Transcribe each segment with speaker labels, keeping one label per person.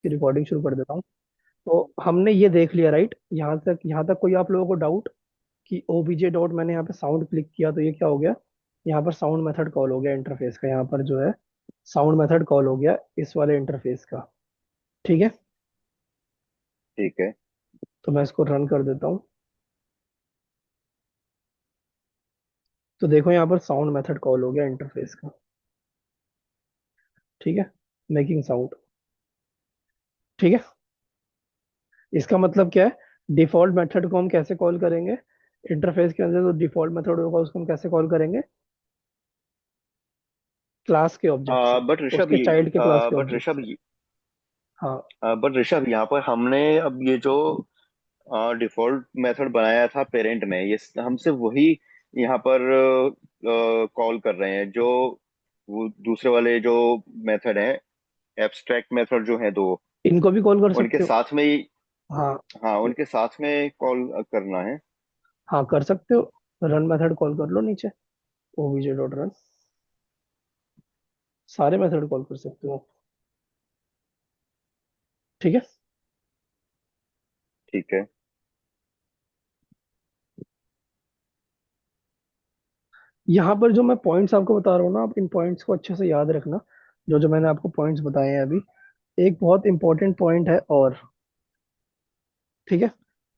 Speaker 1: की रिकॉर्डिंग शुरू कर देता हूँ। तो हमने ये देख लिया राइट, यहाँ तक कोई आप लोगों को डाउट कि ओबीजे डॉट, मैंने यहाँ पे साउंड क्लिक किया तो ये क्या हो गया, यहाँ पर साउंड मेथड कॉल हो गया इंटरफेस का, यहाँ पर जो है साउंड मेथड कॉल हो गया इस वाले इंटरफेस का। ठीक है,
Speaker 2: ठीक है।
Speaker 1: तो मैं इसको रन कर देता हूँ। तो देखो यहाँ पर साउंड मेथड कॉल हो गया इंटरफेस का। ठीक है, मेकिंग साउंड। ठीक है, इसका मतलब क्या है, डिफॉल्ट मेथड को हम कैसे कॉल करेंगे, इंटरफेस के अंदर जो डिफॉल्ट मेथड होगा उसको हम कैसे कॉल करेंगे, क्लास के ऑब्जेक्ट से,
Speaker 2: बट ऋषभ
Speaker 1: उसके
Speaker 2: ये
Speaker 1: चाइल्ड के क्लास के
Speaker 2: बट
Speaker 1: ऑब्जेक्ट
Speaker 2: ऋषभ
Speaker 1: से। हाँ,
Speaker 2: यहाँ पर हमने अब ये जो डिफॉल्ट मेथड बनाया था पेरेंट में, ये हम सिर्फ वही यहाँ पर कॉल कर रहे हैं, जो वो दूसरे वाले जो मेथड है, एब्स्ट्रैक्ट मेथड जो है दो,
Speaker 1: इनको भी कॉल कर
Speaker 2: उनके
Speaker 1: सकते हो।
Speaker 2: साथ में ही।
Speaker 1: हाँ,
Speaker 2: हाँ, उनके साथ में कॉल करना है।
Speaker 1: हाँ कर सकते हो, रन मेथड कॉल कर लो नीचे, ओबीजे डॉट रन, सारे मेथड कॉल कर सकते हो। ठीक है,
Speaker 2: ठीक है।
Speaker 1: यहाँ पर जो मैं पॉइंट्स आपको बता रहा हूँ ना, आप इन पॉइंट्स को अच्छे से याद रखना, जो जो मैंने आपको पॉइंट्स बताए हैं अभी। एक बहुत इंपॉर्टेंट पॉइंट है और, ठीक है,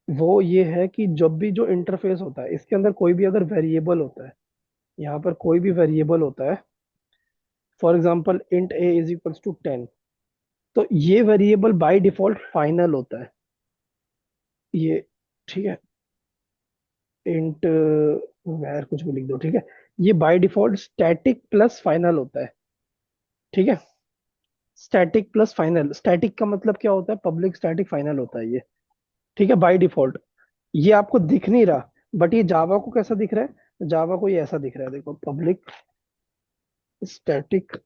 Speaker 1: वो ये है कि जब भी जो इंटरफेस होता है इसके अंदर कोई भी अगर वेरिएबल होता है, यहाँ पर कोई भी वेरिएबल होता है, for example int a is equals to 10, तो ये वेरिएबल बाय डिफॉल्ट फाइनल होता है ये। ठीक है, इंट वैर कुछ भी लिख दो, ठीक है, ये by default static plus final होता है। ठीक है, स्टैटिक प्लस फाइनल, स्टैटिक का मतलब क्या होता है, पब्लिक स्टैटिक फाइनल होता है ये। ठीक है, बाय डिफॉल्ट ये आपको दिख नहीं रहा, बट ये जावा को कैसा दिख रहा है, जावा को ये ऐसा दिख रहा है, देखो, पब्लिक स्टैटिक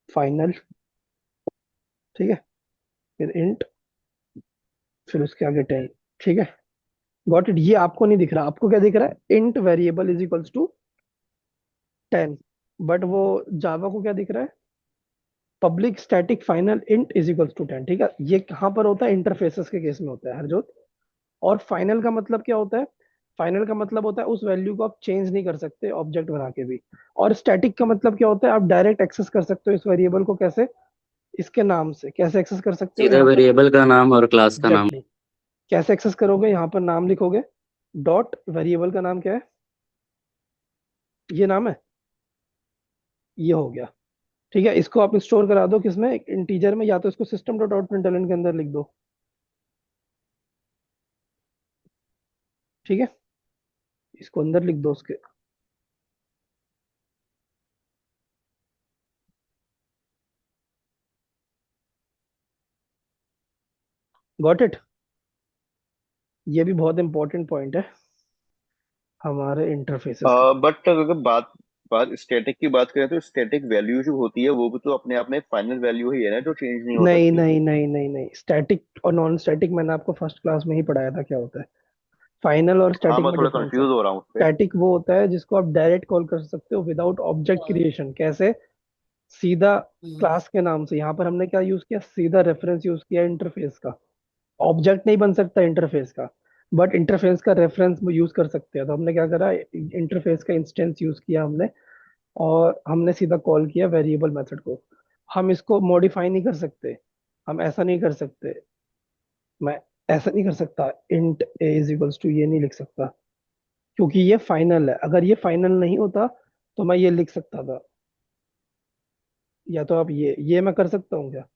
Speaker 1: फाइनल। ठीक है, फिर इंट, फिर उसके आगे 10। ठीक है, गॉट इट, ये आपको नहीं दिख रहा, आपको क्या दिख रहा है, int variable is equals to 10, but वो जावा को क्या दिख रहा है, public static final int is equals to 10। ठीक है, ये कहाँ पर होता है, इंटरफेसेस के केस में होता है हरजोत। और फाइनल का मतलब क्या होता है, फाइनल का मतलब होता है उस वैल्यू को आप चेंज नहीं कर सकते ऑब्जेक्ट बना के भी। और स्टैटिक का मतलब क्या होता है, आप डायरेक्ट एक्सेस कर सकते हो इस वेरिएबल को, कैसे, इसके नाम से कैसे एक्सेस कर सकते हो
Speaker 3: सीधा
Speaker 1: यहाँ पर।
Speaker 3: वेरिएबल का नाम और क्लास का नाम।
Speaker 1: एग्जैक्टली, कैसे एक्सेस करोगे, यहाँ पर नाम लिखोगे, डॉट वेरिएबल का नाम क्या है, ये नाम है, ये हो गया। ठीक है, इसको आप स्टोर करा दो किसमें, इंटीजर में, या तो इसको सिस्टम डॉट आउट प्रिंटलन के अंदर लिख दो। ठीक है, इसको अंदर लिख दो उसके। गॉट इट, ये भी बहुत इंपॉर्टेंट पॉइंट है हमारे इंटरफेसेस का।
Speaker 2: बट अगर बात बात स्टैटिक की बात करें, तो स्टैटिक वैल्यू जो होती है वो भी तो अपने आप में फाइनल वैल्यू ही है ना, जो चेंज नहीं हो
Speaker 1: नहीं
Speaker 2: सकती।
Speaker 1: नहीं नहीं नहीं नहीं, स्टैटिक और नॉन स्टैटिक मैंने आपको फर्स्ट क्लास में ही पढ़ाया था क्या होता है। फाइनल और
Speaker 2: हाँ,
Speaker 1: स्टैटिक
Speaker 2: मैं
Speaker 1: में
Speaker 2: थोड़ा
Speaker 1: डिफरेंस है।
Speaker 2: कंफ्यूज हो रहा हूँ उस पे।
Speaker 1: स्टैटिक वो होता है जिसको आप डायरेक्ट कॉल कर सकते हो विदाउट ऑब्जेक्ट क्रिएशन, कैसे, सीधा क्लास के नाम से। यहाँ पर हमने क्या यूज किया, सीधा रेफरेंस यूज किया इंटरफेस का, ऑब्जेक्ट नहीं बन सकता इंटरफेस का, बट इंटरफेस का रेफरेंस यूज कर सकते हैं। तो हमने क्या करा, इंटरफेस का इंस्टेंस यूज किया हमने, और हमने सीधा कॉल किया वेरिएबल मेथड को। हम इसको मॉडिफाई नहीं कर सकते, हम ऐसा नहीं कर सकते, मैं ऐसा नहीं कर सकता, int a is equals to ये नहीं लिख सकता, क्योंकि ये फाइनल है। अगर ये फाइनल नहीं होता तो मैं ये लिख सकता था, या तो आप ये मैं कर सकता हूँ क्या,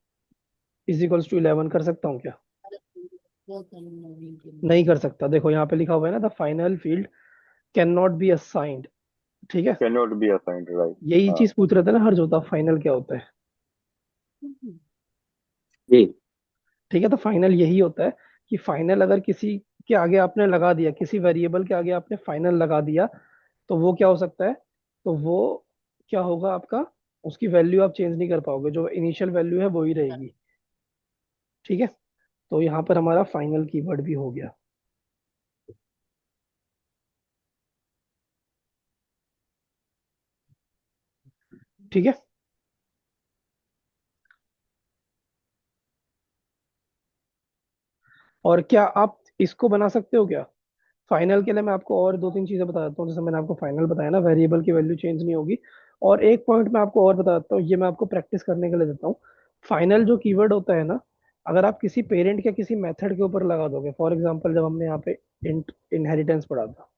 Speaker 1: इज इक्वल्स टू 11 कर सकता हूँ क्या, नहीं कर सकता। देखो यहाँ पे लिखा हुआ है ना, the final field can not be assigned. ठीक है,
Speaker 2: can not be assigned, right.
Speaker 1: यही
Speaker 2: हाँ।
Speaker 1: चीज पूछ रहे थे ना हर जोता, फाइनल क्या होता है।
Speaker 3: जी।
Speaker 1: ठीक है, तो फाइनल यही होता है कि फाइनल अगर किसी के आगे आपने लगा दिया, किसी वेरिएबल के आगे आपने फाइनल लगा दिया, तो वो क्या हो सकता है, तो वो क्या होगा आपका, उसकी वैल्यू आप चेंज नहीं कर पाओगे, जो इनिशियल वैल्यू है वो ही रहेगी। ठीक है, तो यहाँ पर हमारा फाइनल कीवर्ड भी हो गया। ठीक है, और क्या आप इसको बना सकते हो क्या? फाइनल के लिए मैं आपको और दो तीन चीजें बता देता हूँ। जैसे मैंने आपको फाइनल बताया ना, वेरिएबल की वैल्यू चेंज नहीं होगी। और एक पॉइंट मैं आपको और बता देता हूँ, ये मैं आपको प्रैक्टिस करने के लिए देता हूँ। फाइनल जो कीवर्ड होता है ना, अगर आप किसी पेरेंट या किसी मेथड के ऊपर लगा दोगे, फॉर एग्जांपल जब हमने यहाँ पे इनहेरिटेंस पढ़ा था,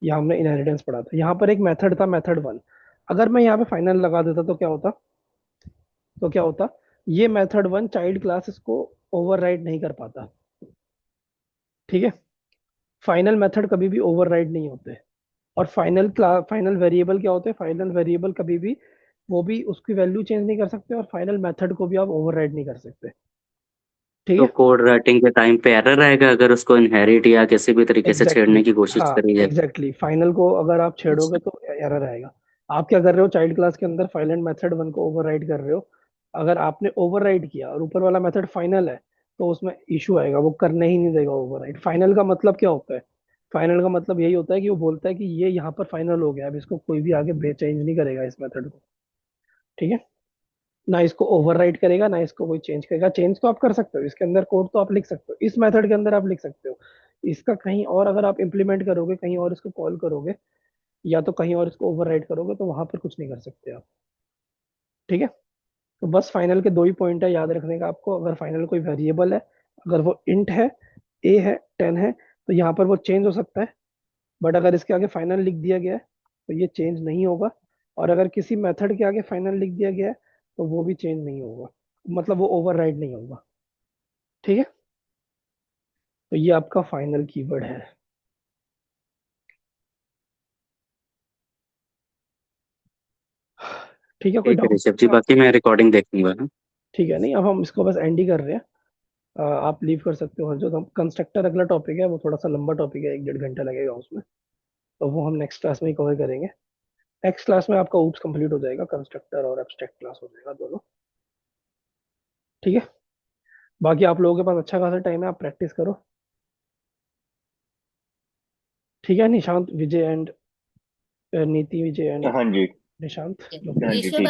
Speaker 1: या हमने इनहेरिटेंस पढ़ा था, यहाँ पर एक मेथड था, मेथड वन। अगर मैं यहाँ पे फाइनल लगा देता तो क्या होता? तो क्या होता, ये मेथड वन चाइल्ड क्लास इसको ओवरराइड नहीं कर पाता। ठीक है। फाइनल मेथड कभी भी ओवरराइड नहीं होते। और फाइनल वेरिएबल क्या होते हैं? फाइनल वेरिएबल कभी भी, वो भी उसकी वैल्यू चेंज नहीं कर सकते, और फाइनल मेथड को भी आप ओवरराइड नहीं कर सकते। ठीक
Speaker 3: तो
Speaker 1: है।
Speaker 3: कोड राइटिंग के टाइम पे एरर आएगा अगर उसको इनहेरिट या किसी भी तरीके से
Speaker 1: एग्जैक्टली
Speaker 3: छेड़ने की
Speaker 1: exactly,
Speaker 3: कोशिश
Speaker 1: हाँ
Speaker 3: करी जाए।
Speaker 1: Exactly exactly. फाइनल को अगर आप छेड़ोगे तो एरर आएगा। आप क्या कर रहे हो, चाइल्ड क्लास के अंदर फाइनल मेथड वन को ओवरराइड कर रहे हो। अगर आपने ओवरराइड किया और ऊपर वाला मेथड फाइनल है, तो उसमें इशू आएगा, वो करने ही नहीं देगा ओवरराइड। फाइनल का मतलब क्या होता है? फाइनल का मतलब यही होता है कि वो बोलता है कि ये यहाँ पर फाइनल हो गया, अब इसको कोई भी आगे चेंज नहीं करेगा इस मेथड को। ठीक है। ना इसको ओवरराइट करेगा, ना इसको कोई चेंज करेगा। चेंज तो आप कर सकते हो, इसके अंदर कोड तो आप लिख सकते हो, इस मेथड के अंदर आप लिख सकते हो। इसका कहीं और अगर आप इम्प्लीमेंट करोगे, कहीं और इसको कॉल करोगे, या तो कहीं और इसको ओवरराइट करोगे, तो वहां पर कुछ नहीं कर सकते आप। ठीक है। तो बस फाइनल के दो ही पॉइंट है याद रखने का आपको। अगर फाइनल कोई वेरिएबल है, अगर वो इंट है, ए है, 10 है, तो यहाँ पर वो चेंज हो सकता है। बट अगर इसके आगे फाइनल लिख दिया गया है, तो ये चेंज नहीं होगा। और अगर किसी मेथड के आगे फाइनल लिख दिया गया है, तो वो भी चेंज नहीं होगा, मतलब वो ओवरराइड नहीं होगा। ठीक है। तो ये आपका फाइनल कीवर्ड है। ठीक है, कोई
Speaker 3: ठीक है
Speaker 1: डाउट?
Speaker 3: ऋषभ जी, बाकी मैं रिकॉर्डिंग देखूंगा ना।
Speaker 1: ठीक है, नहीं अब हम इसको बस एंड ही कर रहे हैं। आप लीव कर सकते हो। जो हम कंस्ट्रक्टर अगला टॉपिक है, वो थोड़ा सा लंबा टॉपिक है, 1 डेढ़ घंटा लगेगा उसमें। तो वो हम नेक्स्ट क्लास में ही कवर करेंगे। नेक्स्ट क्लास में आपका ऊप्स कंप्लीट हो जाएगा, कंस्ट्रक्टर और एब्स्ट्रैक्ट क्लास हो जाएगा दोनों। ठीक है। बाकी आप लोगों के पास अच्छा खासा टाइम है, आप प्रैक्टिस करो। ठीक है, निशांत विजय एंड नीति, विजय एंड
Speaker 2: हाँ जी।
Speaker 1: निशांत।
Speaker 2: हाँ जी,
Speaker 4: ऋषभ
Speaker 2: ठीक।